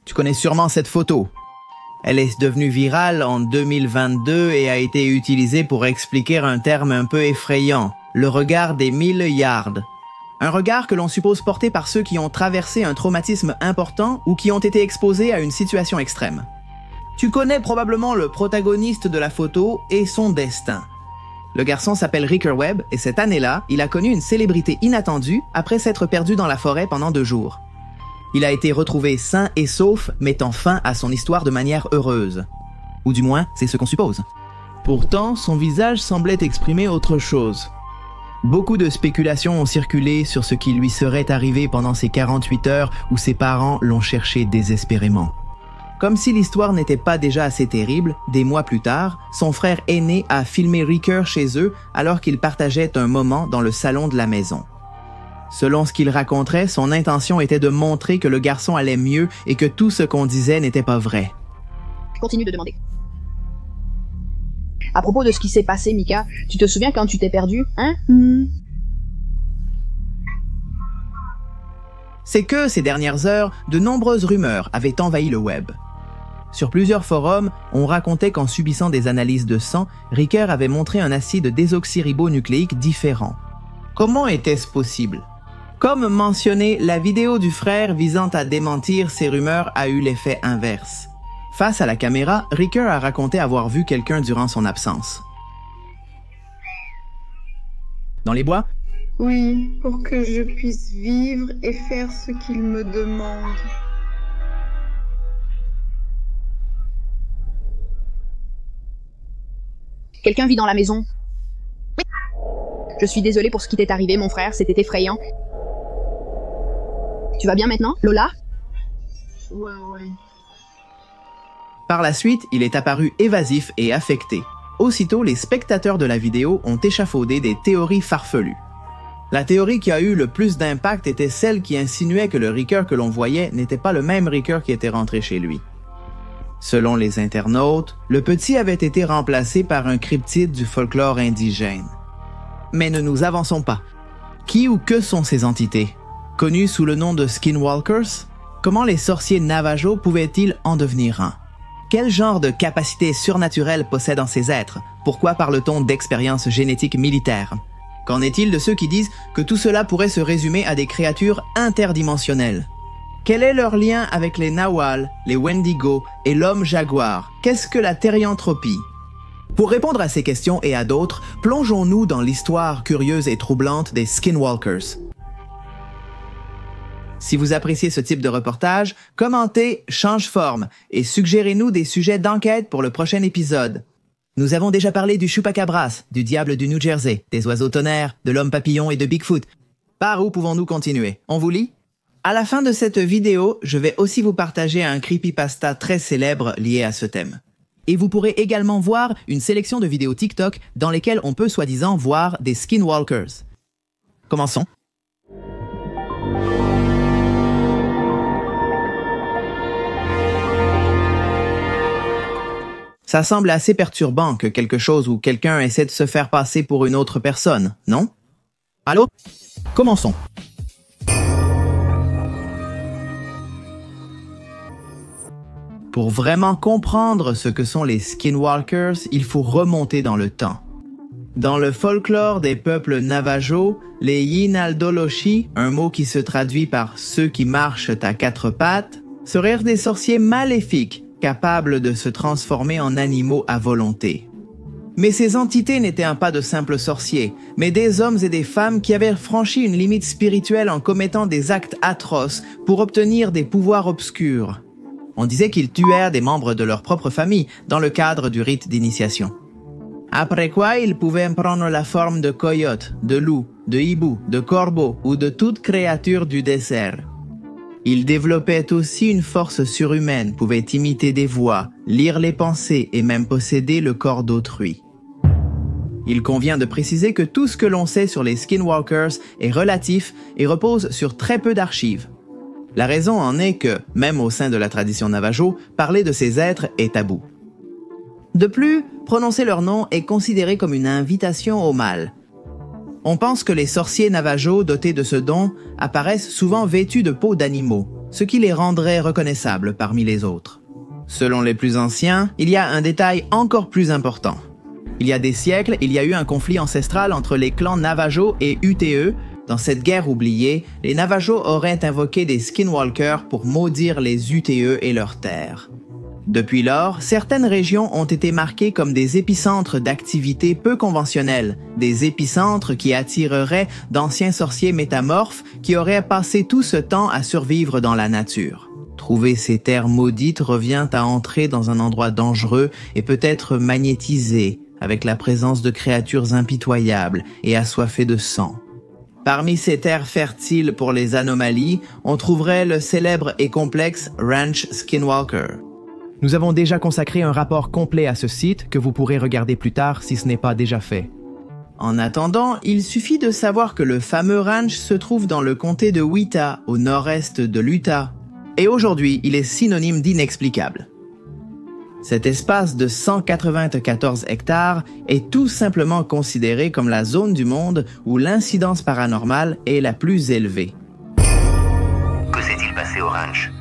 Tu connais sûrement cette photo. Elle est devenue virale en 2022 et a été utilisée pour expliquer un terme un peu effrayant, le regard des 1000 yards. Un regard que l'on suppose porter par ceux qui ont traversé un traumatisme important ou qui ont été exposés à une situation extrême. Tu connais probablement le protagoniste de la photo et son destin. Le garçon s'appelle Ricker Webb et cette année-là, il a connu une célébrité inattendue après s'être perdu dans la forêt pendant 2 jours. Il a été retrouvé sain et sauf, mettant fin à son histoire de manière heureuse. Ou du moins, c'est ce qu'on suppose. Pourtant, son visage semblait exprimer autre chose. Beaucoup de spéculations ont circulé sur ce qui lui serait arrivé pendant ces 48 heures où ses parents l'ont cherché désespérément. Comme si l'histoire n'était pas déjà assez terrible, des mois plus tard, son frère aîné a filmé Ricker chez eux alors qu'ils partageaient un moment dans le salon de la maison. Selon ce qu'il raconterait, son intention était de montrer que le garçon allait mieux et que tout ce qu'on disait n'était pas vrai. Continue de demander. À propos de ce qui s'est passé, Mika, tu te souviens quand tu t'es perdu, hein? C'est que, ces dernières heures, de nombreuses rumeurs avaient envahi le web. Sur plusieurs forums, on racontait qu'en subissant des analyses de sang, Ricker avait montré un acide désoxyribonucléique différent. Comment était-ce possible? Comme mentionné, la vidéo du frère visant à démentir ces rumeurs a eu l'effet inverse. Face à la caméra, Ricker a raconté avoir vu quelqu'un durant son absence. Dans les bois? Oui, pour que je puisse vivre et faire ce qu'il me demande. Quelqu'un vit dans la maison? Je suis désolée pour ce qui t'est arrivé, mon frère, c'était effrayant. Tu vas bien maintenant, Lola? Ouais. Par la suite, il est apparu évasif et affecté. Aussitôt, les spectateurs de la vidéo ont échafaudé des théories farfelues. La théorie qui a eu le plus d'impact était celle qui insinuait que le Ricker que l'on voyait n'était pas le même Ricker qui était rentré chez lui. Selon les internautes, le petit avait été remplacé par un cryptide du folklore indigène. Mais ne nous avançons pas. Qui ou que sont ces entités? Connues sous le nom de Skinwalkers? Comment les sorciers Navajo pouvaient-ils en devenir un? Quel genre de capacités surnaturelles possèdent ces êtres? Pourquoi parle-t-on d'expériences génétiques militaires? Qu'en est-il de ceux qui disent que tout cela pourrait se résumer à des créatures interdimensionnelles? Quel est leur lien avec les Nawals, les Wendigo et l'homme jaguar? Qu'est-ce que la thérianthropie? Pour répondre à ces questions et à d'autres, plongeons-nous dans l'histoire curieuse et troublante des Skinwalkers. Si vous appréciez ce type de reportage, commentez Change Forme et suggérez-nous des sujets d'enquête pour le prochain épisode. Nous avons déjà parlé du Chupacabras, du diable du New Jersey, des oiseaux tonnerres, de l'homme papillon et de Bigfoot. Par où pouvons-nous continuer? On vous lit? À la fin de cette vidéo, je vais aussi vous partager un creepypasta très célèbre lié à ce thème. Et vous pourrez également voir une sélection de vidéos TikTok dans lesquelles on peut soi-disant voir des Skinwalkers. Commençons. Ça semble assez perturbant que quelque chose ou quelqu'un essaie de se faire passer pour une autre personne, non? Allô? Commençons. Pour vraiment comprendre ce que sont les Skinwalkers, il faut remonter dans le temps. Dans le folklore des peuples Navajo, les Yinaldoloshi, un mot qui se traduit par « ceux qui marchent à 4 pattes », seraient des sorciers maléfiques capables de se transformer en animaux à volonté. Mais ces entités n'étaient pas de simples sorciers, mais des hommes et des femmes qui avaient franchi une limite spirituelle en commettant des actes atroces pour obtenir des pouvoirs obscurs. On disait qu'ils tuèrent des membres de leur propre famille dans le cadre du rite d'initiation. Après quoi, ils pouvaient prendre la forme de coyotes, de loups, de hiboux, de corbeaux ou de toute créature du désert. Ils développaient aussi une force surhumaine, pouvaient imiter des voix, lire les pensées et même posséder le corps d'autrui. Il convient de préciser que tout ce que l'on sait sur les Skinwalkers est relatif et repose sur très peu d'archives. La raison en est que, même au sein de la tradition Navajo, parler de ces êtres est tabou. De plus, prononcer leur nom est considéré comme une invitation au mal. On pense que les sorciers Navajo dotés de ce don apparaissent souvent vêtus de peaux d'animaux, ce qui les rendrait reconnaissables parmi les autres. Selon les plus anciens, il y a un détail encore plus important. Il y a des siècles, il y a eu un conflit ancestral entre les clans Navajo et UTE. Dans cette guerre oubliée, les Navajo auraient invoqué des Skinwalkers pour maudire les UTE et leurs terres. Depuis lors, certaines régions ont été marquées comme des épicentres d'activités peu conventionnelles, des épicentres qui attireraient d'anciens sorciers métamorphes qui auraient passé tout ce temps à survivre dans la nature. Trouver ces terres maudites revient à entrer dans un endroit dangereux et peut-être magnétisé, avec la présence de créatures impitoyables et assoiffées de sang. Parmi ces terres fertiles pour les anomalies, on trouverait le célèbre et complexe Ranch Skinwalker. Nous avons déjà consacré un rapport complet à ce site que vous pourrez regarder plus tard si ce n'est pas déjà fait. En attendant, il suffit de savoir que le fameux ranch se trouve dans le comté de Utah, au nord-est de l'Utah. Et aujourd'hui, il est synonyme d'inexplicable. Cet espace de 194 hectares est tout simplement considéré comme la zone du monde où l'incidence paranormale est la plus élevée. Que s'est-il passé au ranch?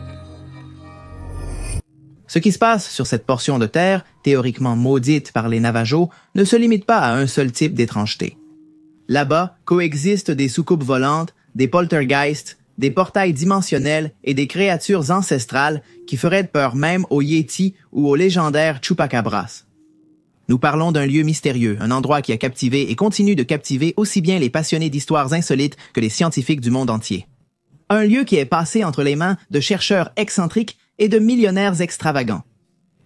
Ce qui se passe sur cette portion de terre, théoriquement maudite par les Navajo, ne se limite pas à un seul type d'étrangeté. Là-bas coexistent des soucoupes volantes, des poltergeists, des portails dimensionnels et des créatures ancestrales qui feraient peur même aux Yétis ou aux légendaires Chupacabras. Nous parlons d'un lieu mystérieux, un endroit qui a captivé et continue de captiver aussi bien les passionnés d'histoires insolites que les scientifiques du monde entier. Un lieu qui est passé entre les mains de chercheurs excentriques et de millionnaires extravagants.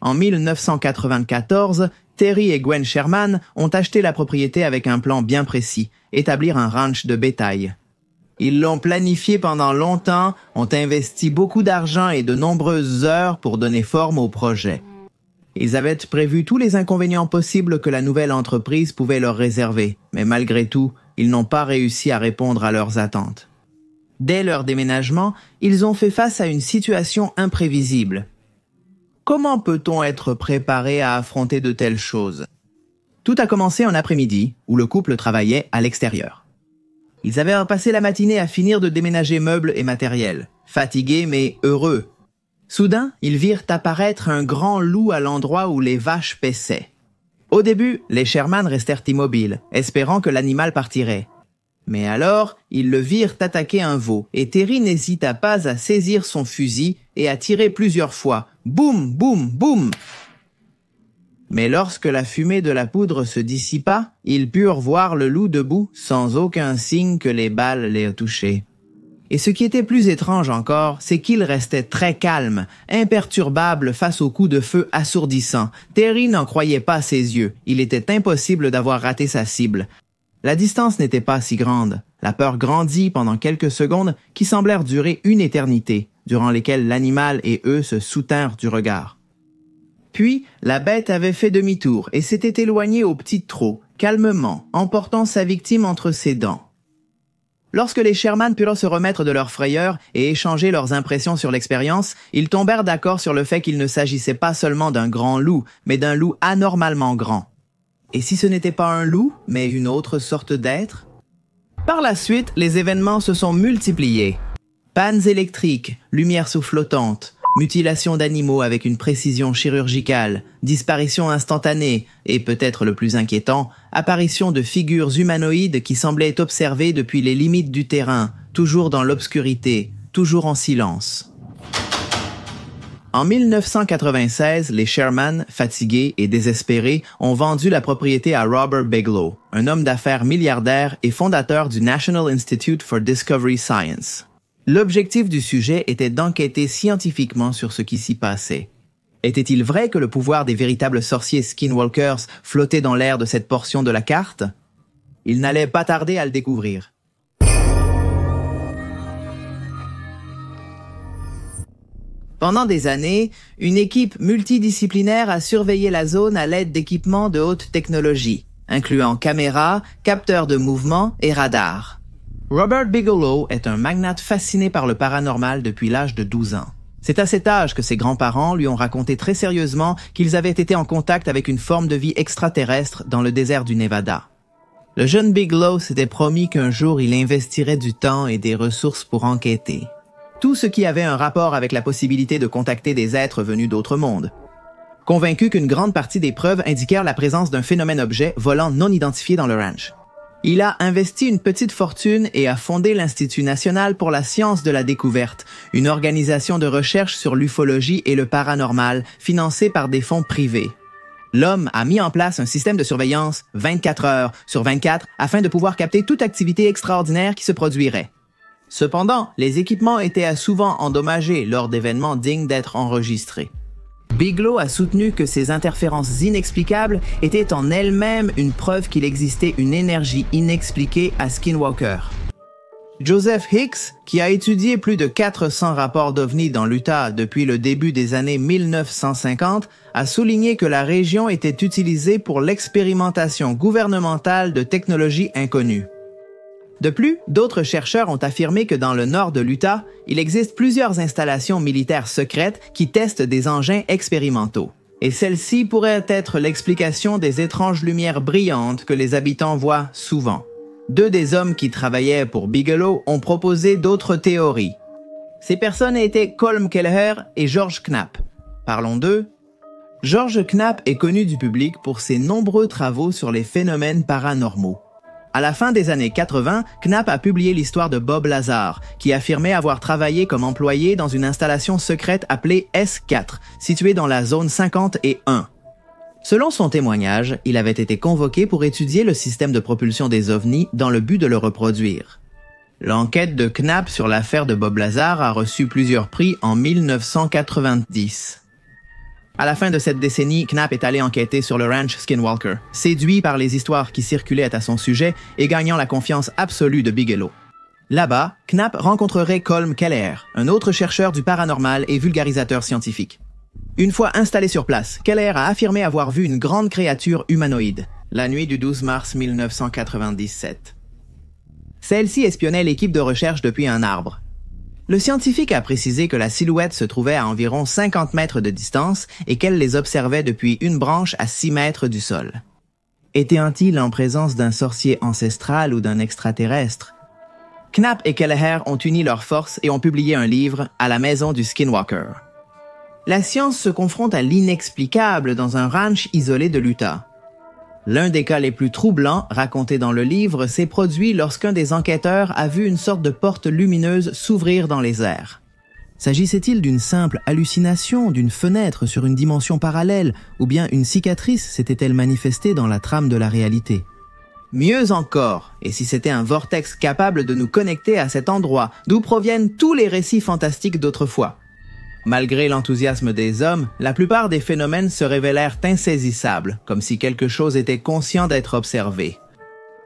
En 1994, Terry et Gwen Sherman ont acheté la propriété avec un plan bien précis, établir un ranch de bétail. Ils l'ont planifié pendant longtemps, ont investi beaucoup d'argent et de nombreuses heures pour donner forme au projet. Ils avaient prévu tous les inconvénients possibles que la nouvelle entreprise pouvait leur réserver, mais malgré tout, ils n'ont pas réussi à répondre à leurs attentes. Dès leur déménagement, ils ont fait face à une situation imprévisible. Comment peut-on être préparé à affronter de telles choses? Tout a commencé un après-midi où le couple travaillait à l'extérieur. Ils avaient passé la matinée à finir de déménager meubles et matériel, fatigués mais heureux. Soudain, ils virent apparaître un grand loup à l'endroit où les vaches paissaient. Au début, les Sherman restèrent immobiles, espérant que l'animal partirait. Mais alors, ils le virent attaquer un veau, et Terry n'hésita pas à saisir son fusil et à tirer plusieurs fois. Boum, boum, boum! Mais lorsque la fumée de la poudre se dissipa, ils purent voir le loup debout, sans aucun signe que les balles l'aient touché. Et ce qui était plus étrange encore, c'est qu'il restait très calme, imperturbable face aux coups de feu assourdissants. Terry n'en croyait pas ses yeux, il était impossible d'avoir raté sa cible. La distance n'était pas si grande. La peur grandit pendant quelques secondes qui semblèrent durer une éternité, durant lesquelles l'animal et eux se soutinrent du regard. Puis, la bête avait fait demi-tour et s'était éloignée au petit trot, calmement, emportant sa victime entre ses dents. Lorsque les Sherman purent se remettre de leur frayeur et échanger leurs impressions sur l'expérience, ils tombèrent d'accord sur le fait qu'il ne s'agissait pas seulement d'un grand loup, mais d'un loup anormalement grand. Et si ce n'était pas un loup, mais une autre sorte d'être? Par la suite, les événements se sont multipliés. Pannes électriques, lumière sous-flottante, mutilation d'animaux avec une précision chirurgicale, disparition instantanée et, peut-être le plus inquiétant, apparition de figures humanoïdes qui semblaient observées depuis les limites du terrain, toujours dans l'obscurité, toujours en silence. En 1996, les Sherman, fatigués et désespérés, ont vendu la propriété à Robert Bigelow, un homme d'affaires milliardaire et fondateur du National Institute for Discovery Science. L'objectif du sujet était d'enquêter scientifiquement sur ce qui s'y passait. Était-il vrai que le pouvoir des véritables sorciers Skinwalkers flottait dans l'air de cette portion de la carte? Il n'allait pas tarder à le découvrir. Pendant des années, une équipe multidisciplinaire a surveillé la zone à l'aide d'équipements de haute technologie, incluant caméras, capteurs de mouvement et radars. Robert Bigelow est un magnate fasciné par le paranormal depuis l'âge de 12 ans. C'est à cet âge que ses grands-parents lui ont raconté très sérieusement qu'ils avaient été en contact avec une forme de vie extraterrestre dans le désert du Nevada. Le jeune Bigelow s'était promis qu'un jour il investirait du temps et des ressources pour enquêter. tout ce qui avait un rapport avec la possibilité de contacter des êtres venus d'autres mondes. Convaincu qu'une grande partie des preuves indiquèrent la présence d'un phénomène-objet volant non identifié dans le ranch. Il a investi une petite fortune et a fondé l'Institut national pour la science de la découverte, une organisation de recherche sur l'ufologie et le paranormal, financée par des fonds privés. L'homme a mis en place un système de surveillance 24 heures sur 24 afin de pouvoir capter toute activité extraordinaire qui se produirait. Cependant, les équipements étaient souvent endommagés lors d'événements dignes d'être enregistrés. Bigelow a soutenu que ces interférences inexplicables étaient en elles-mêmes une preuve qu'il existait une énergie inexpliquée à Skinwalker. Joseph Hicks, qui a étudié plus de 400 rapports d'OVNI dans l'Utah depuis le début des années 1950, a souligné que la région était utilisée pour l'expérimentation gouvernementale de technologies inconnues. De plus, d'autres chercheurs ont affirmé que dans le nord de l'Utah, il existe plusieurs installations militaires secrètes qui testent des engins expérimentaux. Et celle-ci pourrait être l'explication des étranges lumières brillantes que les habitants voient souvent. Deux des hommes qui travaillaient pour Bigelow ont proposé d'autres théories. Ces personnes étaient Colm Kelleher et George Knapp. Parlons d'eux. George Knapp est connu du public pour ses nombreux travaux sur les phénomènes paranormaux. À la fin des années 80, Knapp a publié l'histoire de Bob Lazar, qui affirmait avoir travaillé comme employé dans une installation secrète appelée S4, située dans la zone 51. Selon son témoignage, il avait été convoqué pour étudier le système de propulsion des ovnis dans le but de le reproduire. L'enquête de Knapp sur l'affaire de Bob Lazar a reçu plusieurs prix en 1990. À la fin de cette décennie, Knapp est allé enquêter sur le ranch Skinwalker, séduit par les histoires qui circulaient à son sujet et gagnant la confiance absolue de Bigelow. Là-bas, Knapp rencontrerait Colm Kelleher, un autre chercheur du paranormal et vulgarisateur scientifique. Une fois installé sur place, Kelleher a affirmé avoir vu une grande créature humanoïde, la nuit du 12 mars 1997. Celle-ci espionnait l'équipe de recherche depuis un arbre. Le scientifique a précisé que la silhouette se trouvait à environ 50 mètres de distance et qu'elle les observait depuis une branche à 6 mètres du sol. Était-il en présence d'un sorcier ancestral ou d'un extraterrestre? Knapp et Kelleher ont uni leurs forces et ont publié un livre, À la maison du Skinwalker. La science se confronte à l'inexplicable dans un ranch isolé de l'Utah. L'un des cas les plus troublants, raconté dans le livre, s'est produit lorsqu'un des enquêteurs a vu une sorte de porte lumineuse s'ouvrir dans les airs. S'agissait-il d'une simple hallucination, d'une fenêtre sur une dimension parallèle, ou bien une cicatrice s'était-elle manifestée dans la trame de la réalité? Mieux encore, et si c'était un vortex capable de nous connecter à cet endroit, d'où proviennent tous les récits fantastiques d'autrefois? Malgré l'enthousiasme des hommes, la plupart des phénomènes se révélèrent insaisissables, comme si quelque chose était conscient d'être observé.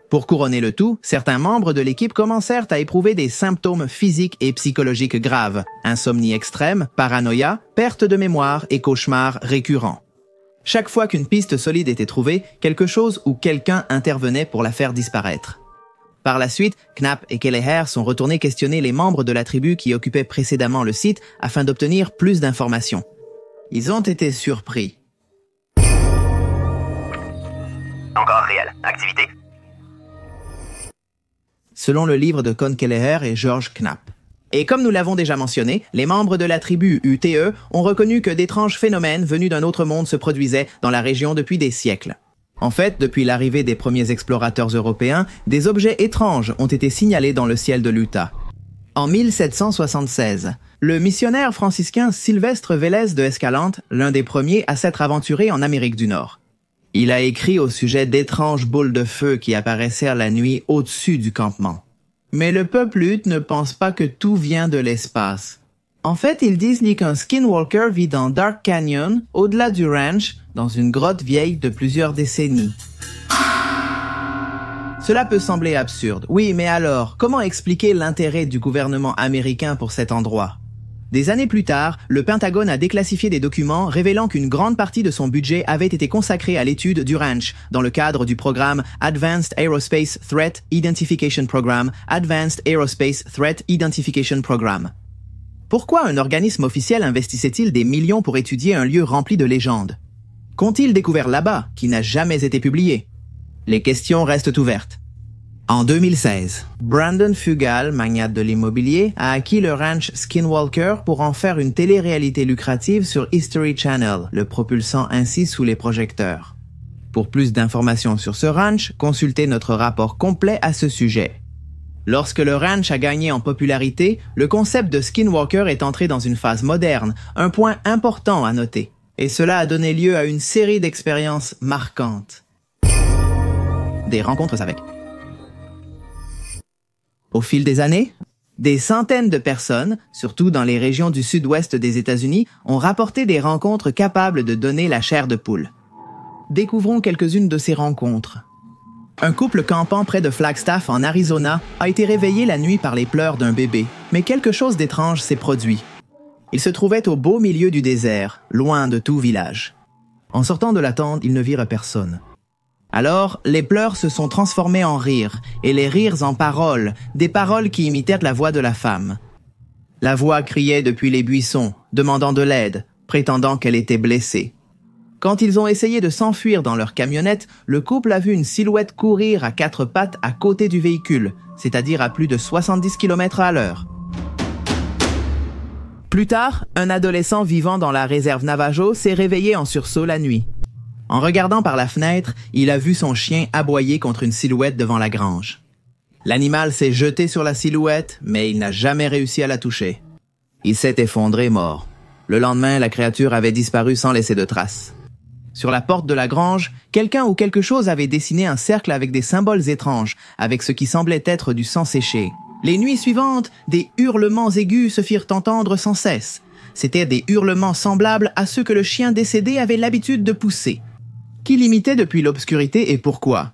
Pour couronner le tout, certains membres de l'équipe commencèrent à éprouver des symptômes physiques et psychologiques graves, insomnie extrême, paranoïa, perte de mémoire et cauchemars récurrents. Chaque fois qu'une piste solide était trouvée, quelque chose ou quelqu'un intervenait pour la faire disparaître. Par la suite, Knapp et Kelleher sont retournés questionner les membres de la tribu qui occupaient précédemment le site afin d'obtenir plus d'informations. Ils ont été surpris. Encore réel. Activité. Selon le livre de Colm Kelleher et George Knapp. Et comme nous l'avons déjà mentionné, les membres de la tribu UTE ont reconnu que d'étranges phénomènes venus d'un autre monde se produisaient dans la région depuis des siècles. En fait, depuis l'arrivée des premiers explorateurs européens, des objets étranges ont été signalés dans le ciel de l'Utah. En 1776, le missionnaire franciscain Sylvestre Vélez de Escalante, l'un des premiers à s'être aventuré en Amérique du Nord. Il a écrit au sujet d'étranges boules de feu qui apparaissaient la nuit au-dessus du campement. Mais le peuple Ute ne pense pas que tout vient de l'espace. En fait, ils disent qu'un Skinwalker vit dans Dark Canyon, au-delà du ranch, dans une grotte vieille de plusieurs décennies. Cela peut sembler absurde. Oui, mais alors, comment expliquer l'intérêt du gouvernement américain pour cet endroit? Des années plus tard, le Pentagone a déclassifié des documents révélant qu'une grande partie de son budget avait été consacrée à l'étude du ranch, dans le cadre du programme Advanced Aerospace Threat Identification Program, Advanced Aerospace Threat Identification Program. Pourquoi un organisme officiel investissait-il des millions pour étudier un lieu rempli de légendes? Qu'ont-ils découvert là-bas, qui n'a jamais été publié? Les questions restent ouvertes. En 2016, Brandon Fugal, magnate de l'immobilier, a acquis le ranch Skinwalker pour en faire une télé-réalité lucrative sur History Channel, le propulsant ainsi sous les projecteurs. Pour plus d'informations sur ce ranch, consultez notre rapport complet à ce sujet. Lorsque le ranch a gagné en popularité, le concept de Skinwalker est entré dans une phase moderne, un point important à noter. Et cela a donné lieu à une série d'expériences marquantes. Des rencontres avec. Au fil des années, des centaines de personnes, surtout dans les régions du sud-ouest des États-Unis, ont rapporté des rencontres capables de donner la chair de poule. Découvrons quelques-unes de ces rencontres. Un couple campant près de Flagstaff, en Arizona, a été réveillé la nuit par les pleurs d'un bébé, mais quelque chose d'étrange s'est produit. Il se trouvait au beau milieu du désert, loin de tout village. En sortant de la tente, ils ne virent personne. Alors, les pleurs se sont transformés en rires, et les rires en paroles, des paroles qui imitèrent la voix de la femme. La voix criait depuis les buissons, demandant de l'aide, prétendant qu'elle était blessée. Quand ils ont essayé de s'enfuir dans leur camionnette, le couple a vu une silhouette courir à 4 pattes à côté du véhicule, c'est-à-dire à plus de 70 km/h. Plus tard, un adolescent vivant dans la réserve Navajo s'est réveillé en sursaut la nuit. En regardant par la fenêtre, il a vu son chien aboyer contre une silhouette devant la grange. L'animal s'est jeté sur la silhouette, mais il n'a jamais réussi à la toucher. Il s'est effondré mort. Le lendemain, la créature avait disparu sans laisser de traces. Sur la porte de la grange, quelqu'un ou quelque chose avait dessiné un cercle avec des symboles étranges, avec ce qui semblait être du sang séché. Les nuits suivantes, des hurlements aigus se firent entendre sans cesse. C'étaient des hurlements semblables à ceux que le chien décédé avait l'habitude de pousser. Qui l'imitait depuis l'obscurité et pourquoi?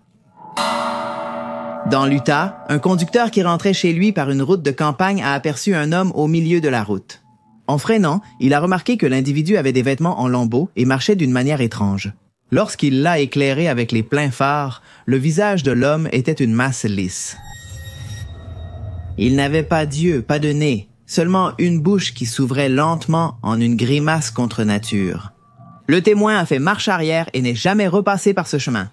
Dans l'Utah, un conducteur qui rentrait chez lui par une route de campagne a aperçu un homme au milieu de la route. En freinant, il a remarqué que l'individu avait des vêtements en lambeaux et marchait d'une manière étrange. Lorsqu'il l'a éclairé avec les pleins phares, le visage de l'homme était une masse lisse. Il n'avait pas d'yeux, pas de nez, seulement une bouche qui s'ouvrait lentement en une grimace contre nature. Le témoin a fait marche arrière et n'est jamais repassé par ce chemin.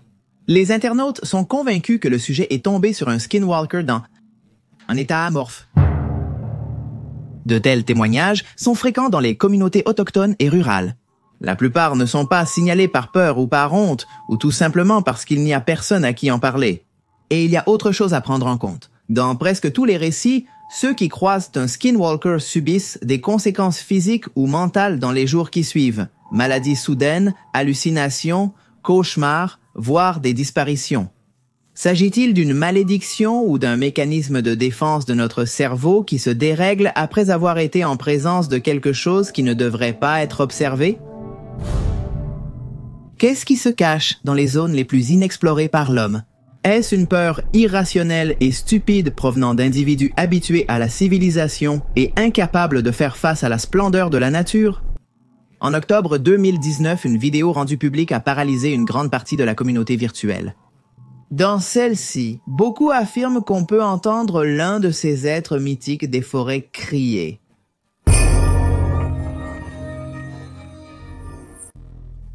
Les internautes sont convaincus que le sujet est tombé sur un skinwalker dans un état amorphe. De tels témoignages sont fréquents dans les communautés autochtones et rurales. La plupart ne sont pas signalés par peur ou par honte, ou tout simplement parce qu'il n'y a personne à qui en parler. Et il y a autre chose à prendre en compte. Dans presque tous les récits, ceux qui croisent un skinwalker subissent des conséquences physiques ou mentales dans les jours qui suivent. Maladies soudaines, hallucinations, cauchemars, voire des disparitions. S'agit-il d'une malédiction ou d'un mécanisme de défense de notre cerveau qui se dérègle après avoir été en présence de quelque chose qui ne devrait pas être observé? Qu'est-ce qui se cache dans les zones les plus inexplorées par l'homme? Est-ce une peur irrationnelle et stupide provenant d'individus habitués à la civilisation et incapables de faire face à la splendeur de la nature? En octobre 2019, une vidéo rendue publique a paralysé une grande partie de la communauté virtuelle. Dans celle-ci, beaucoup affirment qu'on peut entendre l'un de ces êtres mythiques des forêts crier.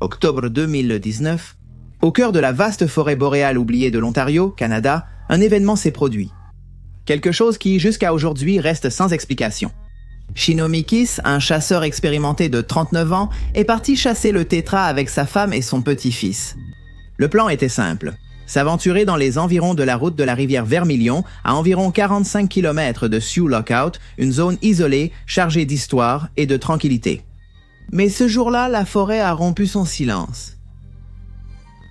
Octobre 2019, au cœur de la vaste forêt boréale oubliée de l'Ontario, Canada, un événement s'est produit. Quelque chose qui, jusqu'à aujourd'hui, reste sans explication. Chino Mikis, un chasseur expérimenté de 39 ans, est parti chasser le tétras avec sa femme et son petit-fils. Le plan était simple. S'aventurer dans les environs de la route de la rivière Vermilion, à environ 45 km de Sioux Lookout, une zone isolée, chargée d'histoire et de tranquillité. Mais ce jour-là, la forêt a rompu son silence.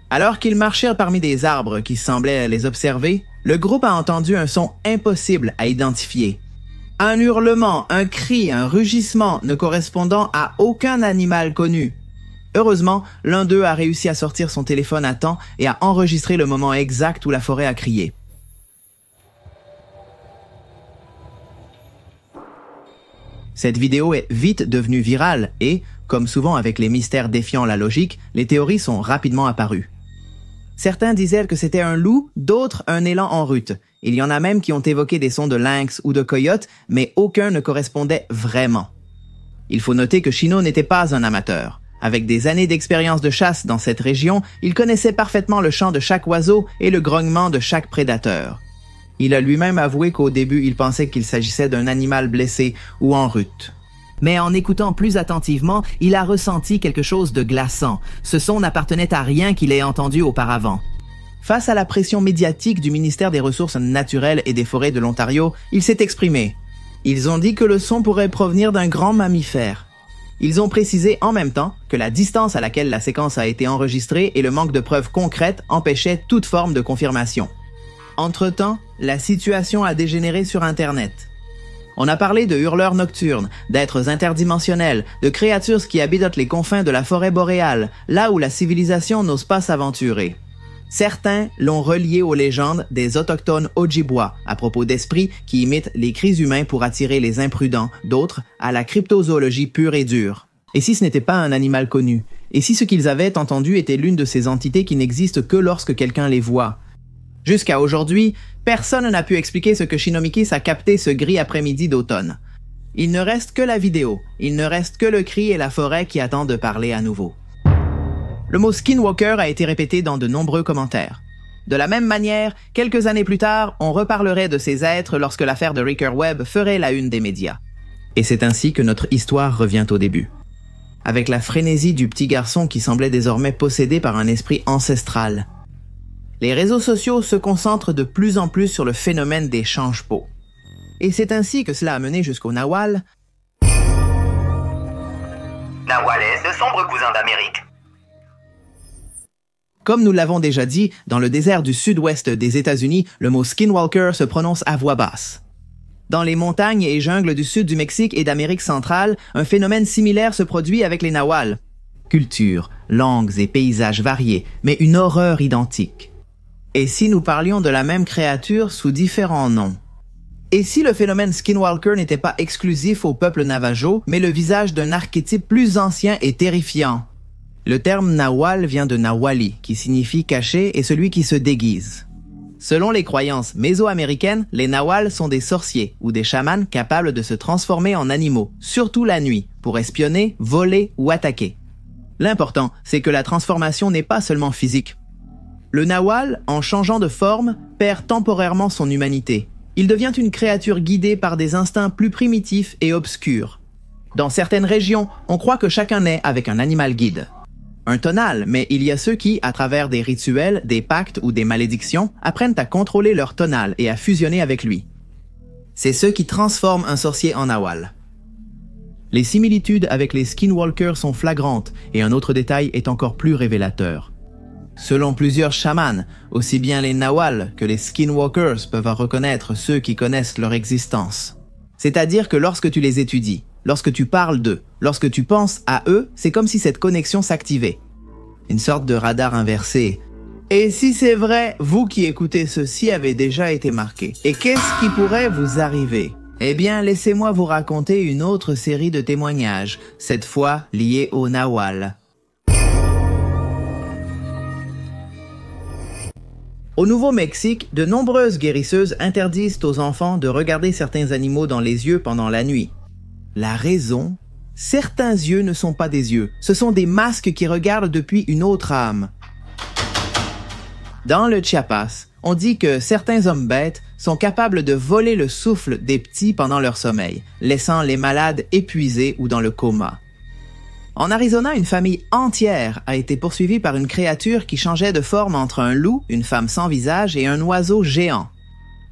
Alors qu'ils marchèrent parmi des arbres qui semblaient les observer, le groupe a entendu un son impossible à identifier. Un hurlement, un cri, un rugissement ne correspondant à aucun animal connu. Heureusement, l'un d'eux a réussi à sortir son téléphone à temps et à enregistrer le moment exact où la forêt a crié. Cette vidéo est vite devenue virale et, comme souvent avec les mystères défiant la logique, les théories sont rapidement apparues. Certains disaient que c'était un loup, d'autres un élan en rut. Il y en a même qui ont évoqué des sons de lynx ou de coyote, mais aucun ne correspondait vraiment. Il faut noter que Chino n'était pas un amateur. Avec des années d'expérience de chasse dans cette région, il connaissait parfaitement le chant de chaque oiseau et le grognement de chaque prédateur. Il a lui-même avoué qu'au début, il pensait qu'il s'agissait d'un animal blessé ou en rut. Mais en écoutant plus attentivement, il a ressenti quelque chose de glaçant. Ce son n'appartenait à rien qu'il ait entendu auparavant. Face à la pression médiatique du ministère des Ressources naturelles et des Forêts de l'Ontario, il s'est exprimé. Ils ont dit que le son pourrait provenir d'un grand mammifère. Ils ont précisé en même temps que la distance à laquelle la séquence a été enregistrée et le manque de preuves concrètes empêchaient toute forme de confirmation. Entre-temps, la situation a dégénéré sur Internet. On a parlé de hurleurs nocturnes, d'êtres interdimensionnels, de créatures qui habitent les confins de la forêt boréale, là où la civilisation n'ose pas s'aventurer. Certains l'ont relié aux légendes des autochtones Ojibwa à propos d'esprits qui imitent les cris humains pour attirer les imprudents, d'autres à la cryptozoologie pure et dure. Et si ce n'était pas un animal connu? Et si ce qu'ils avaient entendu était l'une de ces entités qui n'existent que lorsque quelqu'un les voit? Jusqu'à aujourd'hui, personne n'a pu expliquer ce que Shinomikis a capté ce gris après-midi d'automne. Il ne reste que la vidéo, il ne reste que le cri et la forêt qui attendent de parler à nouveau. Le mot Skinwalker a été répété dans de nombreux commentaires. De la même manière, quelques années plus tard, on reparlerait de ces êtres lorsque l'affaire de Ricker Webb ferait la une des médias. Et c'est ainsi que notre histoire revient au début. Avec la frénésie du petit garçon qui semblait désormais possédé par un esprit ancestral. Les réseaux sociaux se concentrent de plus en plus sur le phénomène des change-peau. Et c'est ainsi que cela a mené jusqu'au Nahual. Nahuales, de sombres cousins d'Amérique. Comme nous l'avons déjà dit, dans le désert du sud-ouest des États-Unis, le mot Skinwalker se prononce à voix basse. Dans les montagnes et jungles du sud du Mexique et d'Amérique centrale, un phénomène similaire se produit avec les Nahuals. Culture, langues et paysages variés, mais une horreur identique. Et si nous parlions de la même créature sous différents noms? Et si le phénomène Skinwalker n'était pas exclusif au peuple navajo, mais le visage d'un archétype plus ancien et terrifiant? Le terme Nahual vient de Nahuali, qui signifie caché et celui qui se déguise. Selon les croyances mésoaméricaines, les Nahuals sont des sorciers ou des chamans capables de se transformer en animaux, surtout la nuit, pour espionner, voler ou attaquer. L'important, c'est que la transformation n'est pas seulement physique. Le Nahual, en changeant de forme, perd temporairement son humanité. Il devient une créature guidée par des instincts plus primitifs et obscurs. Dans certaines régions, on croit que chacun naît avec un animal guide. Un tonal, mais il y a ceux qui, à travers des rituels, des pactes ou des malédictions, apprennent à contrôler leur tonal et à fusionner avec lui. C'est ceux qui transforment un sorcier en Nahual. Les similitudes avec les Skinwalkers sont flagrantes et un autre détail est encore plus révélateur. Selon plusieurs chamans, aussi bien les Nahuals que les Skinwalkers peuvent reconnaître ceux qui connaissent leur existence. C'est-à-dire que lorsque tu les étudies, lorsque tu parles d'eux, lorsque tu penses à eux, c'est comme si cette connexion s'activait. Une sorte de radar inversé. Et si c'est vrai, vous qui écoutez ceci avez déjà été marqué. Et qu'est-ce qui pourrait vous arriver? Eh bien, laissez-moi vous raconter une autre série de témoignages, cette fois liés au Nahual. Au Nouveau-Mexique, de nombreuses guérisseuses interdisent aux enfants de regarder certains animaux dans les yeux pendant la nuit. La raison? Certains yeux ne sont pas des yeux, ce sont des masques qui regardent depuis une autre âme. Dans le Chiapas, on dit que certains hommes bêtes sont capables de voler le souffle des petits pendant leur sommeil, laissant les malades épuisés ou dans le coma. En Arizona, une famille entière a été poursuivie par une créature qui changeait de forme entre un loup, une femme sans visage et un oiseau géant.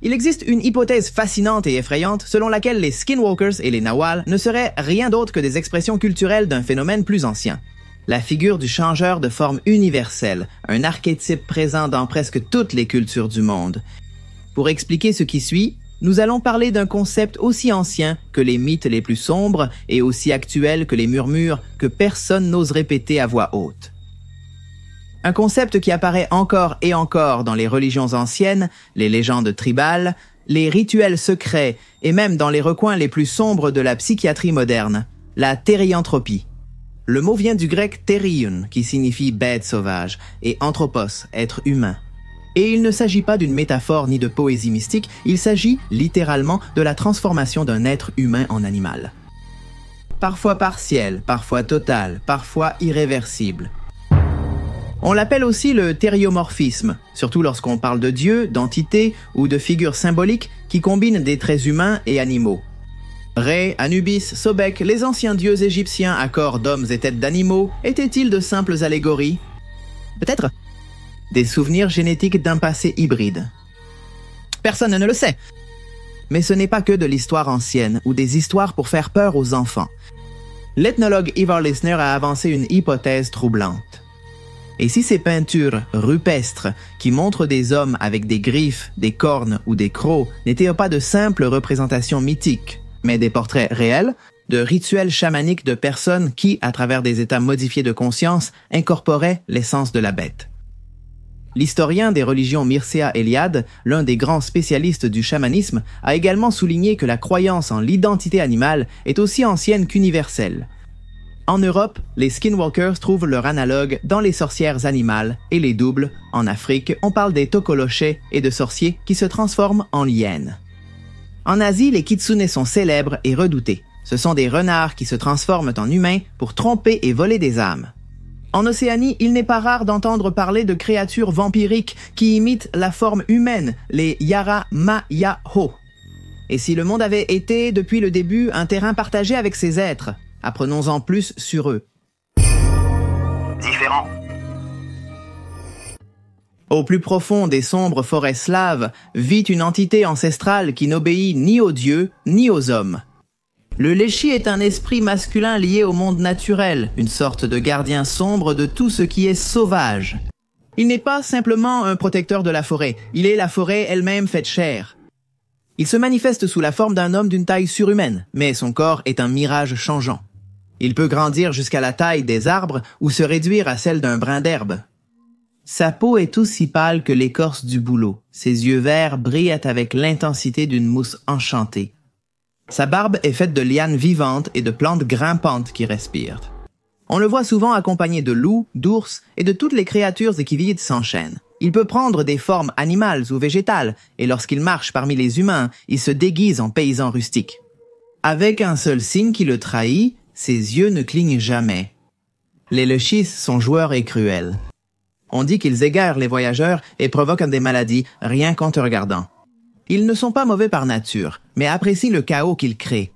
Il existe une hypothèse fascinante et effrayante selon laquelle les Skinwalkers et les Nahuals ne seraient rien d'autre que des expressions culturelles d'un phénomène plus ancien. La figure du changeur de forme universelle, un archétype présent dans presque toutes les cultures du monde. Pour expliquer ce qui suit, nous allons parler d'un concept aussi ancien que les mythes les plus sombres et aussi actuel que les murmures que personne n'ose répéter à voix haute. Un concept qui apparaît encore et encore dans les religions anciennes, les légendes tribales, les rituels secrets et même dans les recoins les plus sombres de la psychiatrie moderne, la thérianthropie. Le mot vient du grec thérion, qui signifie bête sauvage, et anthropos, être humain. Et il ne s'agit pas d'une métaphore ni de poésie mystique, il s'agit littéralement de la transformation d'un être humain en animal. Parfois partiel, parfois total, parfois irréversible. On l'appelle aussi le thériomorphisme, surtout lorsqu'on parle de dieux, d'entités ou de figures symboliques qui combinent des traits humains et animaux. Ré, Anubis, Sobek, les anciens dieux égyptiens à corps d'hommes et têtes d'animaux, étaient-ils de simples allégories? Peut-être des souvenirs génétiques d'un passé hybride. Personne ne le sait. Mais ce n'est pas que de l'histoire ancienne ou des histoires pour faire peur aux enfants. L'ethnologue Ivar Lisner a avancé une hypothèse troublante. Et si ces peintures rupestres qui montrent des hommes avec des griffes, des cornes ou des crocs n'étaient pas de simples représentations mythiques, mais des portraits réels, de rituels chamaniques de personnes qui, à travers des états modifiés de conscience, incorporaient l'essence de la bête. L'historien des religions Mircea Eliade, l'un des grands spécialistes du chamanisme, a également souligné que la croyance en l'identité animale est aussi ancienne qu'universelle. En Europe, les skinwalkers trouvent leur analogue dans les sorcières animales et les doubles. En Afrique, on parle des tokoloshés et de sorciers qui se transforment en hyènes. En Asie, les kitsune sont célèbres et redoutés. Ce sont des renards qui se transforment en humains pour tromper et voler des âmes. En Océanie, il n'est pas rare d'entendre parler de créatures vampiriques qui imitent la forme humaine, les Yara-ma-ya-ho. Et si le monde avait été, depuis le début, un terrain partagé avec ces êtres, apprenons-en plus sur eux. Différent. Au plus profond des sombres forêts slaves vit une entité ancestrale qui n'obéit ni aux dieux ni aux hommes. Le Leshy est un esprit masculin lié au monde naturel, une sorte de gardien sombre de tout ce qui est sauvage. Il n'est pas simplement un protecteur de la forêt, il est la forêt elle-même faite chair. Il se manifeste sous la forme d'un homme d'une taille surhumaine, mais son corps est un mirage changeant. Il peut grandir jusqu'à la taille des arbres ou se réduire à celle d'un brin d'herbe. Sa peau est aussi pâle que l'écorce du bouleau. Ses yeux verts brillent avec l'intensité d'une mousse enchantée. Sa barbe est faite de lianes vivantes et de plantes grimpantes qui respirent. On le voit souvent accompagné de loups, d'ours et de toutes les créatures qui vivent sans chaîne. Il peut prendre des formes animales ou végétales, et lorsqu'il marche parmi les humains, il se déguise en paysan rustique. Avec un seul signe qui le trahit, ses yeux ne clignent jamais. Les Leshys sont joueurs et cruels. On dit qu'ils égarent les voyageurs et provoquent des maladies rien qu'en te regardant. Ils ne sont pas mauvais par nature, mais apprécient le chaos qu'ils créent.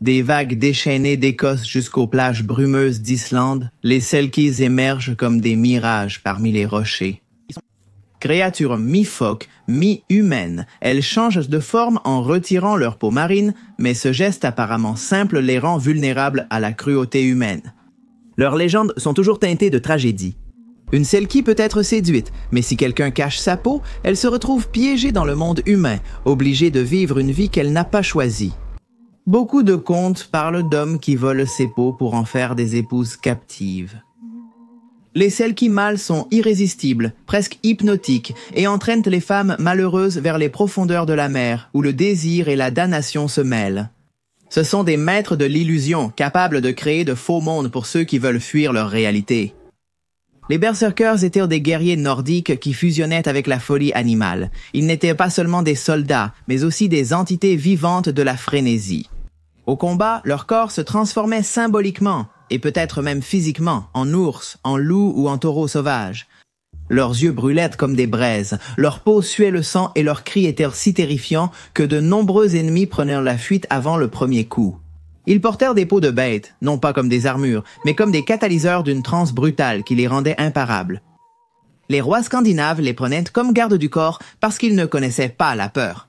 Des vagues déchaînées d'Écosse jusqu'aux plages brumeuses d'Islande, les Selkies émergent comme des mirages parmi les rochers. Créatures mi-phoques, mi-humaines, elles changent de forme en retirant leur peau marine, mais ce geste apparemment simple les rend vulnérables à la cruauté humaine. Leurs légendes sont toujours teintées de tragédie. Une Selkie peut être séduite, mais si quelqu'un cache sa peau, elle se retrouve piégée dans le monde humain, obligée de vivre une vie qu'elle n'a pas choisie. Beaucoup de contes parlent d'hommes qui volent ses peaux pour en faire des épouses captives. Les Selkies mâles sont irrésistibles, presque hypnotiques, et entraînent les femmes malheureuses vers les profondeurs de la mer, où le désir et la damnation se mêlent. Ce sont des maîtres de l'illusion, capables de créer de faux mondes pour ceux qui veulent fuir leur réalité. Les berserkers étaient des guerriers nordiques qui fusionnaient avec la folie animale. Ils n'étaient pas seulement des soldats, mais aussi des entités vivantes de la frénésie. Au combat, leur corps se transformait symboliquement, et peut-être même physiquement, en ours, en loup ou en taureau sauvage. Leurs yeux brûlaient comme des braises, leur peau suait le sang et leurs cris étaient si terrifiants que de nombreux ennemis prenaient la fuite avant le premier coup. Ils portèrent des peaux de bêtes, non pas comme des armures, mais comme des catalyseurs d'une transe brutale qui les rendait imparables. Les rois scandinaves les prenaient comme garde du corps parce qu'ils ne connaissaient pas la peur.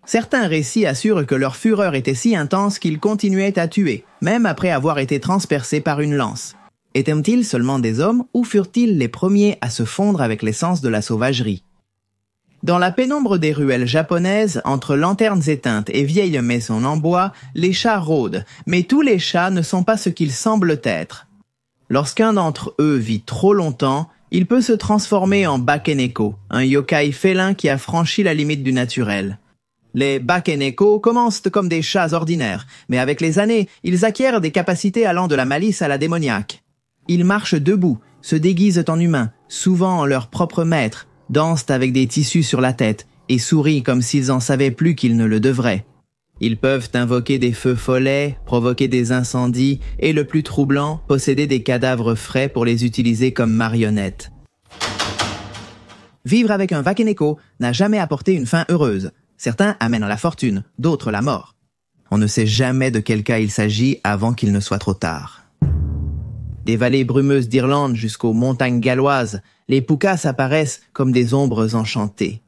Certains récits assurent que leur fureur était si intense qu'ils continuaient à tuer, même après avoir été transpercés par une lance. Étaient-ils seulement des hommes ou furent-ils les premiers à se fondre avec l'essence de la sauvagerie? Dans la pénombre des ruelles japonaises, entre lanternes éteintes et vieilles maisons en bois, les chats rôdent, mais tous les chats ne sont pas ce qu'ils semblent être. Lorsqu'un d'entre eux vit trop longtemps, il peut se transformer en Bakeneko, un yokai félin qui a franchi la limite du naturel. Les Bakeneko commencent comme des chats ordinaires, mais avec les années, ils acquièrent des capacités allant de la malice à la démoniaque. Ils marchent debout, se déguisent en humains, souvent en leur propre maître, dansent avec des tissus sur la tête et sourient comme s'ils en savaient plus qu'ils ne le devraient. Ils peuvent invoquer des feux follets, provoquer des incendies et, le plus troublant, posséder des cadavres frais pour les utiliser comme marionnettes. Vivre avec un Wakeneko n'a jamais apporté une fin heureuse. Certains amènent la fortune, d'autres la mort. On ne sait jamais de quel cas il s'agit avant qu'il ne soit trop tard. Des vallées brumeuses d'Irlande jusqu'aux montagnes galloises, les Pukas apparaissent comme des ombres enchantées.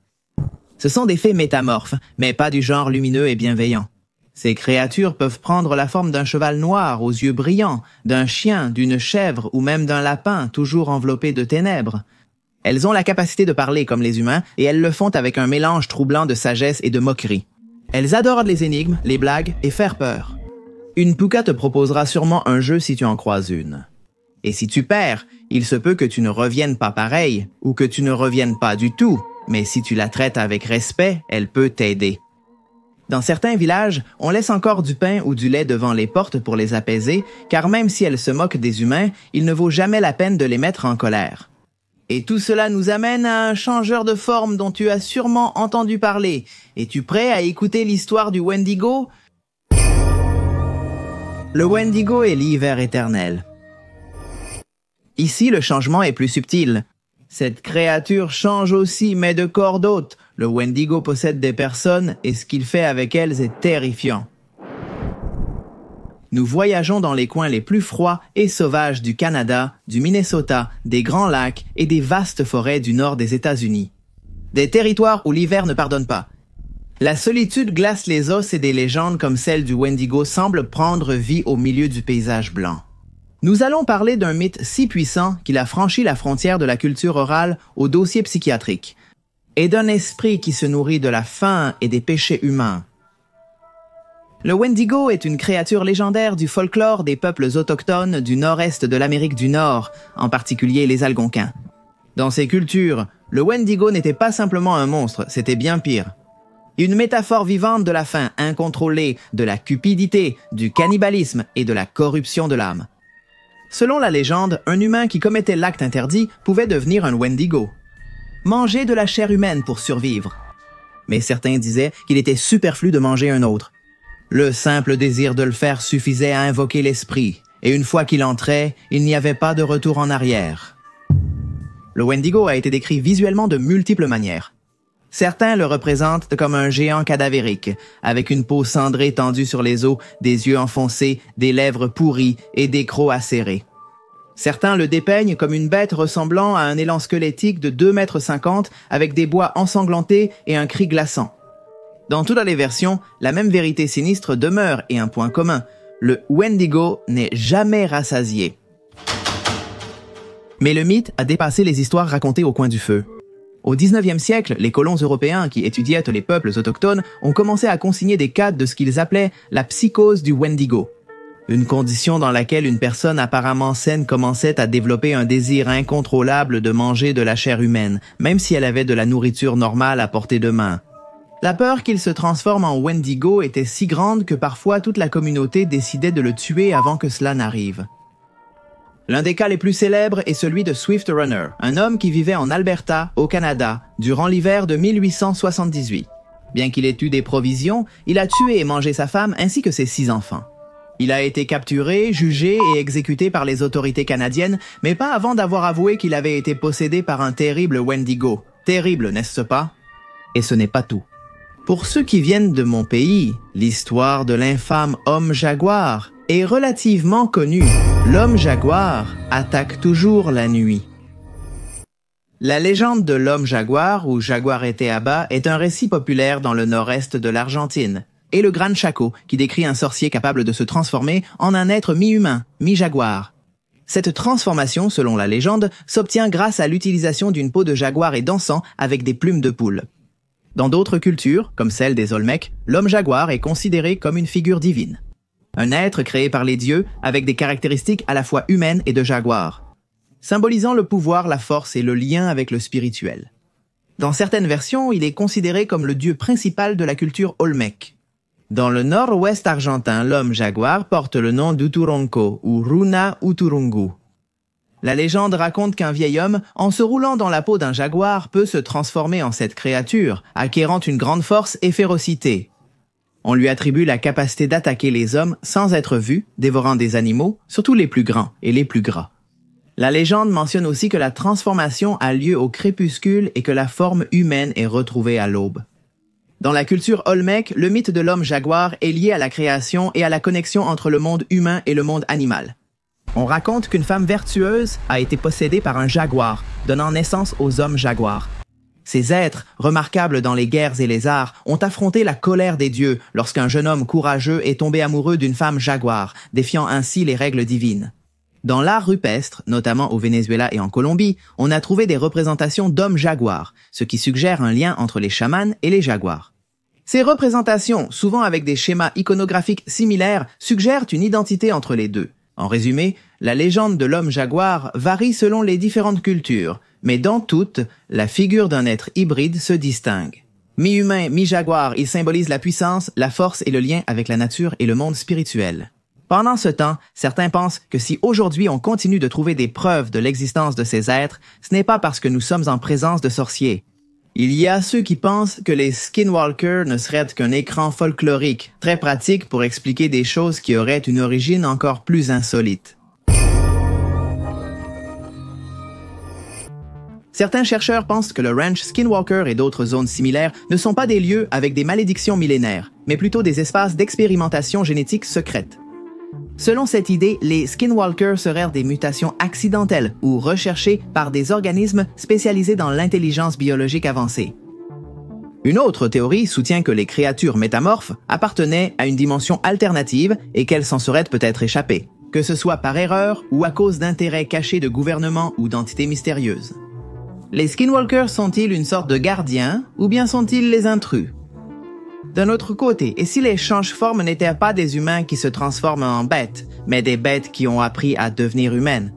Ce sont des fées métamorphes, mais pas du genre lumineux et bienveillant. Ces créatures peuvent prendre la forme d'un cheval noir aux yeux brillants, d'un chien, d'une chèvre ou même d'un lapin toujours enveloppé de ténèbres. Elles ont la capacité de parler comme les humains et elles le font avec un mélange troublant de sagesse et de moquerie. Elles adorent les énigmes, les blagues et faire peur. Une Puka te proposera sûrement un jeu si tu en croises une. Et si tu perds, il se peut que tu ne reviennes pas pareil, ou que tu ne reviennes pas du tout, mais si tu la traites avec respect, elle peut t'aider. Dans certains villages, on laisse encore du pain ou du lait devant les portes pour les apaiser, car même si elles se moquent des humains, il ne vaut jamais la peine de les mettre en colère. Et tout cela nous amène à un changeur de forme dont tu as sûrement entendu parler. Es-tu prêt à écouter l'histoire du Wendigo? Le Wendigo est l'hiver éternel. Ici, le changement est plus subtil. Cette créature change aussi, mais de corps d'hôte. Le Wendigo possède des personnes et ce qu'il fait avec elles est terrifiant. Nous voyageons dans les coins les plus froids et sauvages du Canada, du Minnesota, des Grands Lacs et des vastes forêts du nord des États-Unis. Des territoires où l'hiver ne pardonne pas. La solitude glace les os et des légendes comme celle du Wendigo semblent prendre vie au milieu du paysage blanc. Nous allons parler d'un mythe si puissant qu'il a franchi la frontière de la culture orale au dossier psychiatrique, et d'un esprit qui se nourrit de la faim et des péchés humains. Le Wendigo est une créature légendaire du folklore des peuples autochtones du nord-est de l'Amérique du Nord, en particulier les Algonquins. Dans ces cultures, le Wendigo n'était pas simplement un monstre, c'était bien pire. Une métaphore vivante de la faim incontrôlée, de la cupidité, du cannibalisme et de la corruption de l'âme. Selon la légende, un humain qui commettait l'acte interdit pouvait devenir un Wendigo. Manger de la chair humaine pour survivre. Mais certains disaient qu'il était superflu de manger un autre. Le simple désir de le faire suffisait à invoquer l'esprit, et une fois qu'il entrait, il n'y avait pas de retour en arrière. Le Wendigo a été décrit visuellement de multiples manières. Certains le représentent comme un géant cadavérique, avec une peau cendrée tendue sur les os, des yeux enfoncés, des lèvres pourries et des crocs acérés. Certains le dépeignent comme une bête ressemblant à un élan squelettique de 2,50 m avec des bois ensanglantés et un cri glaçant. Dans toutes les versions, la même vérité sinistre demeure et un point commun. Le Wendigo n'est jamais rassasié. Mais le mythe a dépassé les histoires racontées au coin du feu. Au 19e siècle, les colons européens qui étudiaient les peuples autochtones ont commencé à consigner des cas de ce qu'ils appelaient la psychose du Wendigo. Une condition dans laquelle une personne apparemment saine commençait à développer un désir incontrôlable de manger de la chair humaine, même si elle avait de la nourriture normale à portée de main. La peur qu'il se transforme en Wendigo était si grande que parfois toute la communauté décidait de le tuer avant que cela n'arrive. L'un des cas les plus célèbres est celui de Swift Runner, un homme qui vivait en Alberta, au Canada, durant l'hiver de 1878. Bien qu'il ait eu des provisions, il a tué et mangé sa femme ainsi que ses 6 enfants. Il a été capturé, jugé et exécuté par les autorités canadiennes, mais pas avant d'avoir avoué qu'il avait été possédé par un terrible Wendigo. Terrible, n'est-ce pas? Et ce n'est pas tout. Pour ceux qui viennent de mon pays, l'histoire de l'infâme homme jaguar est relativement connue. L'homme jaguar attaque toujours la nuit. La légende de l'homme jaguar, ou Jaguareteaba, est un récit populaire dans le nord-est de l'Argentine, et le Gran Chaco, qui décrit un sorcier capable de se transformer en un être mi-humain, mi-jaguar. Cette transformation, selon la légende, s'obtient grâce à l'utilisation d'une peau de jaguar et d'encens avec des plumes de poule. Dans d'autres cultures, comme celle des Olmecs, l'homme jaguar est considéré comme une figure divine. Un être créé par les dieux avec des caractéristiques à la fois humaines et de jaguar, symbolisant le pouvoir, la force et le lien avec le spirituel. Dans certaines versions, il est considéré comme le dieu principal de la culture Olmec. Dans le nord-ouest argentin, l'homme jaguar porte le nom d'Uturonco ou Runa Uturungu. La légende raconte qu'un vieil homme, en se roulant dans la peau d'un jaguar, peut se transformer en cette créature, acquérant une grande force et férocité. On lui attribue la capacité d'attaquer les hommes sans être vu, dévorant des animaux, surtout les plus grands et les plus gras. La légende mentionne aussi que la transformation a lieu au crépuscule et que la forme humaine est retrouvée à l'aube. Dans la culture Olmec, le mythe de l'homme jaguar est lié à la création et à la connexion entre le monde humain et le monde animal. On raconte qu'une femme vertueuse a été possédée par un jaguar, donnant naissance aux hommes jaguars. Ces êtres, remarquables dans les guerres et les arts, ont affronté la colère des dieux lorsqu'un jeune homme courageux est tombé amoureux d'une femme jaguar, défiant ainsi les règles divines. Dans l'art rupestre, notamment au Venezuela et en Colombie, on a trouvé des représentations d'hommes jaguars, ce qui suggère un lien entre les chamans et les jaguars. Ces représentations, souvent avec des schémas iconographiques similaires, suggèrent une identité entre les deux. En résumé, la légende de l'homme jaguar varie selon les différentes cultures, mais dans toutes, la figure d'un être hybride se distingue. Mi-humain, mi-jaguar, il symbolise la puissance, la force et le lien avec la nature et le monde spirituel. Pendant ce temps, certains pensent que si aujourd'hui on continue de trouver des preuves de l'existence de ces êtres, ce n'est pas parce que nous sommes en présence de sorciers. Il y a ceux qui pensent que les skinwalkers ne seraient qu'un écran folklorique, très pratique pour expliquer des choses qui auraient une origine encore plus insolite. Certains chercheurs pensent que le ranch Skinwalker et d'autres zones similaires ne sont pas des lieux avec des malédictions millénaires, mais plutôt des espaces d'expérimentation génétique secrète. Selon cette idée, les skinwalkers seraient des mutations accidentelles ou recherchées par des organismes spécialisés dans l'intelligence biologique avancée. Une autre théorie soutient que les créatures métamorphes appartenaient à une dimension alternative et qu'elles s'en seraient peut-être échappées, que ce soit par erreur ou à cause d'intérêts cachés de gouvernements ou d'entités mystérieuses. Les skinwalkers sont-ils une sorte de gardiens ou bien sont-ils les intrus? D'un autre côté, et si les change-formes n'étaient pas des humains qui se transforment en bêtes, mais des bêtes qui ont appris à devenir humaines?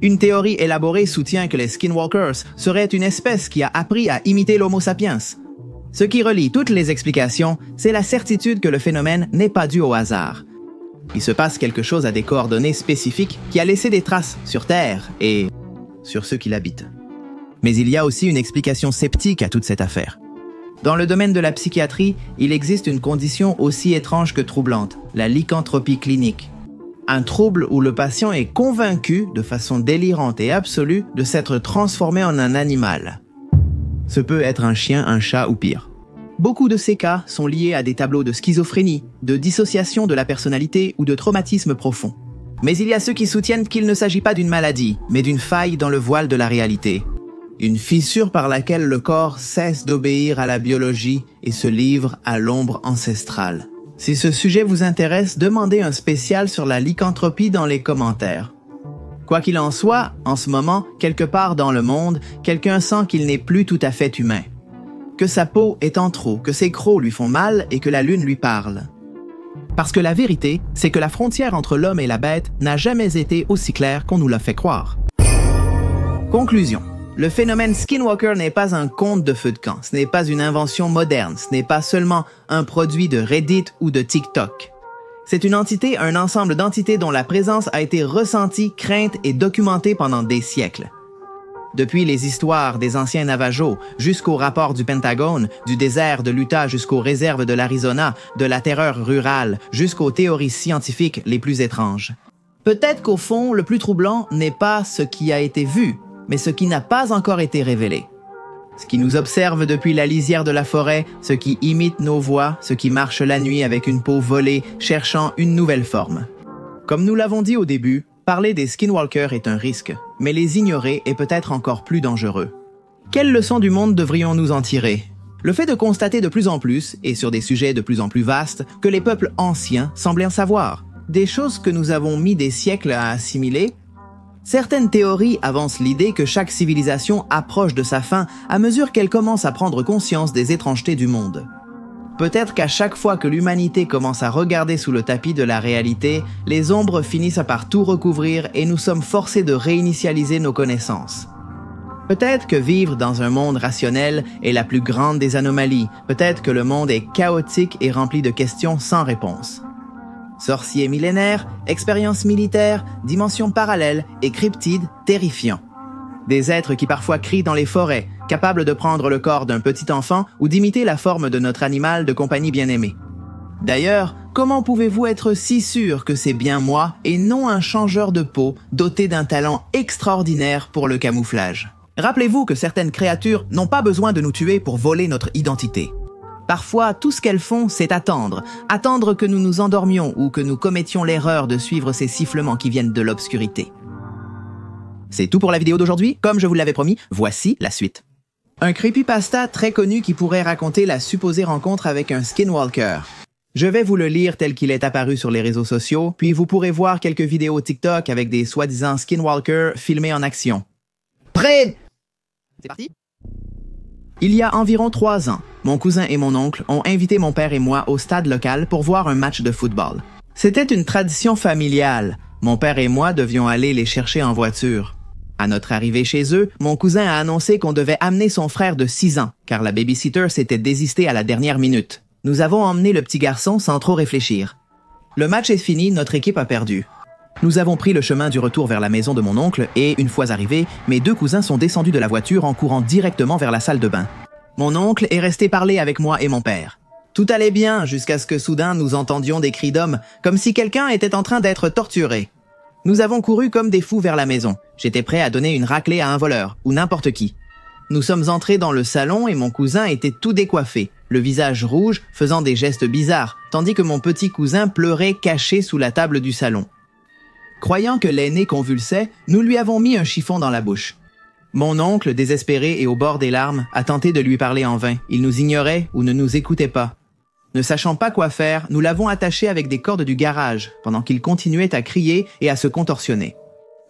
Une théorie élaborée soutient que les skinwalkers seraient une espèce qui a appris à imiter l'Homo sapiens. Ce qui relie toutes les explications, c'est la certitude que le phénomène n'est pas dû au hasard. Il se passe quelque chose à des coordonnées spécifiques qui a laissé des traces sur Terre et sur ceux qui l'habitent. Mais il y a aussi une explication sceptique à toute cette affaire. Dans le domaine de la psychiatrie, il existe une condition aussi étrange que troublante, la lycanthropie clinique. Un trouble où le patient est convaincu, de façon délirante et absolue, de s'être transformé en un animal. Ce peut être un chien, un chat ou pire. Beaucoup de ces cas sont liés à des tableaux de schizophrénie, de dissociation de la personnalité ou de traumatisme profond. Mais il y a ceux qui soutiennent qu'il ne s'agit pas d'une maladie, mais d'une faille dans le voile de la réalité. Une fissure par laquelle le corps cesse d'obéir à la biologie et se livre à l'ombre ancestrale. Si ce sujet vous intéresse, demandez un spécial sur la lycanthropie dans les commentaires. Quoi qu'il en soit, en ce moment, quelque part dans le monde, quelqu'un sent qu'il n'est plus tout à fait humain. Que sa peau est en trop, que ses crocs lui font mal et que la lune lui parle. Parce que la vérité, c'est que la frontière entre l'homme et la bête n'a jamais été aussi claire qu'on nous l'a fait croire. Conclusion. Le phénomène Skinwalker n'est pas un conte de feu de camp, ce n'est pas une invention moderne, ce n'est pas seulement un produit de Reddit ou de TikTok. C'est une entité, un ensemble d'entités dont la présence a été ressentie, crainte et documentée pendant des siècles. Depuis les histoires des anciens Navajos jusqu'aux rapports du Pentagone, du désert de l'Utah jusqu'aux réserves de l'Arizona, de la terreur rurale jusqu'aux théories scientifiques les plus étranges. Peut-être qu'au fond, le plus troublant n'est pas ce qui a été vu, mais ce qui n'a pas encore été révélé. Ce qui nous observe depuis la lisière de la forêt, ce qui imite nos voix, ce qui marche la nuit avec une peau volée, cherchant une nouvelle forme. Comme nous l'avons dit au début, parler des skinwalkers est un risque, mais les ignorer est peut-être encore plus dangereux. Quelles leçons du monde devrions-nous en tirer? Le fait de constater de plus en plus, et sur des sujets de plus en plus vastes, que les peuples anciens semblaient en savoir. Des choses que nous avons mis des siècles à assimiler. Certaines théories avancent l'idée que chaque civilisation approche de sa fin à mesure qu'elle commence à prendre conscience des étrangetés du monde. Peut-être qu'à chaque fois que l'humanité commence à regarder sous le tapis de la réalité, les ombres finissent par tout recouvrir et nous sommes forcés de réinitialiser nos connaissances. Peut-être que vivre dans un monde rationnel est la plus grande des anomalies. Peut-être que le monde est chaotique et rempli de questions sans réponse. Sorciers millénaires, expériences militaires, dimensions parallèles et cryptides terrifiants. Des êtres qui parfois crient dans les forêts, capables de prendre le corps d'un petit enfant ou d'imiter la forme de notre animal de compagnie bien-aimé. D'ailleurs, comment pouvez-vous être si sûr que c'est bien moi et non un changeur de peau doté d'un talent extraordinaire pour le camouflage? Rappelez-vous que certaines créatures n'ont pas besoin de nous tuer pour voler notre identité. Parfois, tout ce qu'elles font, c'est attendre que nous nous endormions ou que nous commettions l'erreur de suivre ces sifflements qui viennent de l'obscurité. C'est tout pour la vidéo d'aujourd'hui. Comme je vous l'avais promis, voici la suite. Un creepypasta très connu qui pourrait raconter la supposée rencontre avec un skinwalker. Je vais vous le lire tel qu'il est apparu sur les réseaux sociaux, puis vous pourrez voir quelques vidéos TikTok avec des soi-disant skinwalkers filmés en action. Prêt? C'est parti? Il y a environ 3 ans, mon cousin et mon oncle ont invité mon père et moi au stade local pour voir un match de football. C'était une tradition familiale. Mon père et moi devions aller les chercher en voiture. À notre arrivée chez eux, mon cousin a annoncé qu'on devait amener son frère de 6 ans, car la babysitter s'était désistée à la dernière minute. Nous avons emmené le petit garçon sans trop réfléchir. Le match est fini, notre équipe a perdu. Nous avons pris le chemin du retour vers la maison de mon oncle et, une fois arrivés, mes 2 cousins sont descendus de la voiture en courant directement vers la salle de bain. Mon oncle est resté parler avec moi et mon père. Tout allait bien jusqu'à ce que soudain nous entendions des cris d'hommes, comme si quelqu'un était en train d'être torturé. Nous avons couru comme des fous vers la maison. J'étais prêt à donner une raclée à un voleur, ou n'importe qui. Nous sommes entrés dans le salon et mon cousin était tout décoiffé, le visage rouge, faisant des gestes bizarres, tandis que mon petit cousin pleurait caché sous la table du salon. Croyant que l'aîné convulsait, nous lui avons mis un chiffon dans la bouche. Mon oncle, désespéré et au bord des larmes, a tenté de lui parler en vain. Il nous ignorait ou ne nous écoutait pas. Ne sachant pas quoi faire, nous l'avons attaché avec des cordes du garage, pendant qu'il continuait à crier et à se contorsionner.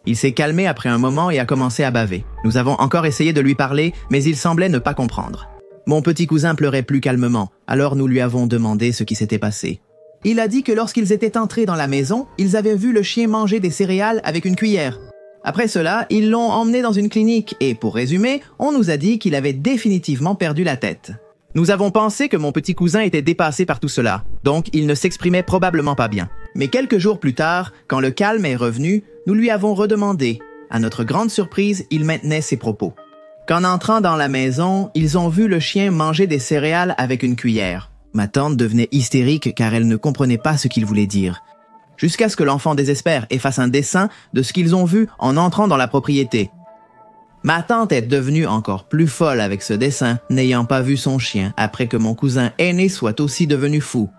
Il s'est calmé après un moment et a commencé à baver. Nous avons encore essayé de lui parler, mais il semblait ne pas comprendre. Mon petit cousin pleurait plus calmement, alors nous lui avons demandé ce qui s'était passé. Il a dit que lorsqu'ils étaient entrés dans la maison, ils avaient vu le chien manger des céréales avec une cuillère. Après cela, ils l'ont emmené dans une clinique et, pour résumer, on nous a dit qu'il avait définitivement perdu la tête. Nous avons pensé que mon petit cousin était dépassé par tout cela, donc il ne s'exprimait probablement pas bien. Mais quelques jours plus tard, quand le calme est revenu, nous lui avons redemandé. À notre grande surprise, il maintenait ses propos. Qu'en entrant dans la maison, ils ont vu le chien manger des céréales avec une cuillère. Ma tante devenait hystérique car elle ne comprenait pas ce qu'il voulait dire. Jusqu'à ce que l'enfant désespère et fasse un dessin de ce qu'ils ont vu en entrant dans la propriété. Ma tante est devenue encore plus folle avec ce dessin, n'ayant pas vu son chien après que mon cousin aîné soit aussi devenu fou.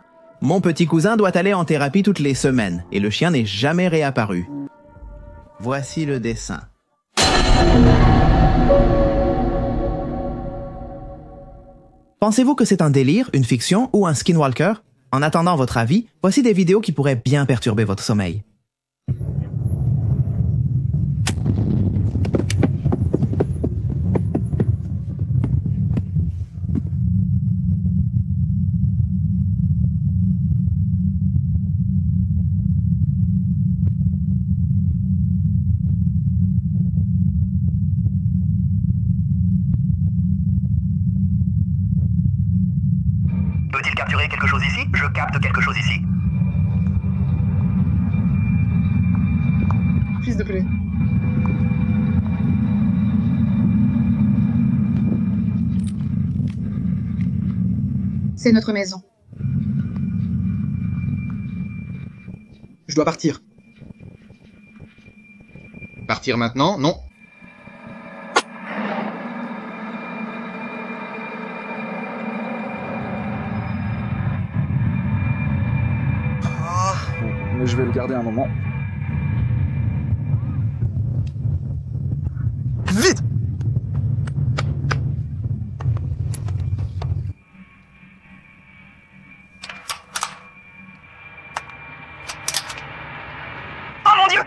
Mon petit cousin doit aller en thérapie toutes les semaines et le chien n'est jamais réapparu. Voici le dessin. Pensez-vous que c'est un délire, une fiction ou un skinwalker? En attendant votre avis, voici des vidéos qui pourraient bien perturber votre sommeil. Peut-il capturer quelque chose ici? Je capte quelque chose ici. S'il te plaît. C'est notre maison. Je dois partir. Partir maintenant? Non. Mais je vais le garder un moment. Vite! Oh mon Dieu!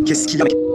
Qu'est-ce qu'il a?